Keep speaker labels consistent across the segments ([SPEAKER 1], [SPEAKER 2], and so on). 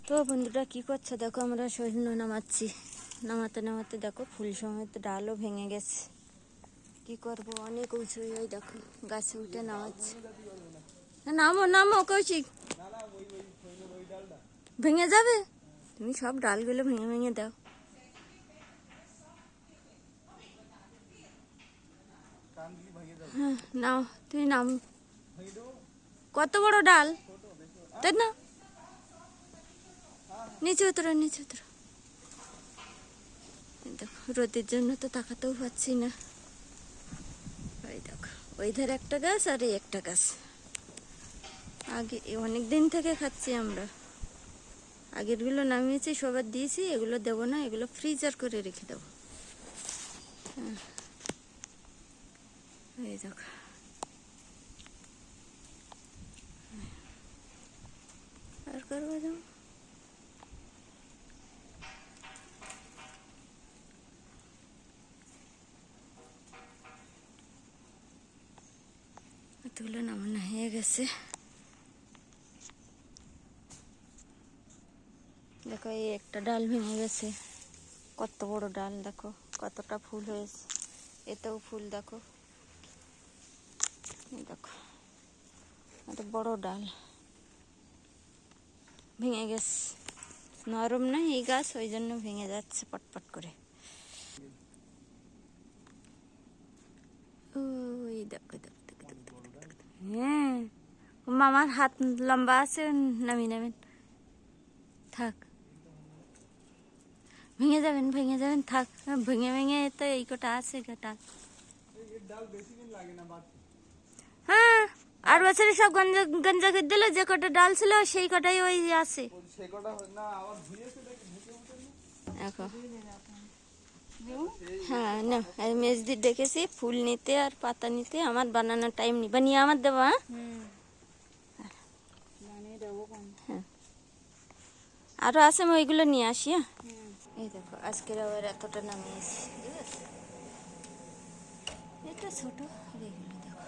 [SPEAKER 1] তো বন্ধুরা কি করছে দেখো, আমরা সৈন্য নামাচ্ছি। নামাতে নামাতে দেখো ফুল সমেত ডালও ভেঙে গেছে। কি করব, অনেক উঁচু। ওই দেখো গাছে উঠে নামাচ্ছি। নামো নামো কৌশিক, ভেঙে যাবে। তুমি সব ডালগুলো ভেঙে ভেঙে দাও। হ্যাঁ নাও, তুমি নামো। কত বড় ডাল, তাই না? নিচে উতরো, নিচে উতরো। দেখো রোদের জন্য তো তাকাতেও পাচ্ছি না। ওই দেখো, ওই ধারে একটা গাছ আর এই একটা গাছ। আগে অনেক দিন থেকে খাচ্ছি আমরা। আগেরগুলো নামিয়েছি, সবার দিয়েছি। এগুলো দেবো না, এগুলো ফ্রিজার করে রেখে দেবো। হ্যাঁ এই দেখো, আর করবো যাও। এতগুলো নামানো হয়ে গেছে। দেখো এই একটা ডাল ভেঙে গেছে। কত বড় ডাল, দেখো কতটা ফুল হয়েছে। এতেও ফুল দেখো, দেখো এত বড় ডাল ভেঙে গেছে। নরম না এই গাছ, ওই জন্য ভেঙে যাচ্ছে পটপট করে। ওই দেখো দেখো দেখো দেখো। হ্যাঁ মামার হাত লম্বা আছে, নামি নামেন। থাক, ভেঙে যাবেন ভেঙে যাবেন, থাক। ভেঙে ভেঙে তো এই কটা আছে কটা। হ্যাঁ আর বছরে সব গঞ্জা গঞ্জা করে দিল। যে কটা ডাল ছিল সেই কটাই ওই আছে। দেখো হ্যাঁ না, মেজদি ডেকেছি ফুল নিতে আর পাতা নিতে। আমার বানানোর টাইম নেই, বানিয়ে আমার দেবো। হ্যাঁ আরো আছে, আমি ওইগুলো নিয়ে আসি। হ্যাঁ এই দেখো আজকের আবার এতটা নামিয়েছি, ঠিক আছে। এটা ছোট, আর এগুলো দেখো।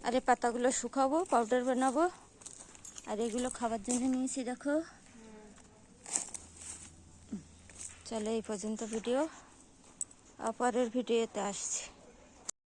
[SPEAKER 1] আর এই পাতাগুলো শুকাবো, পাউডার বানাবো। আর এগুলো খাবার জন্য নিয়েছি দেখো। চলো এই পর্যন্ত ভিডিও, পরের ভিডিওতে আসছি।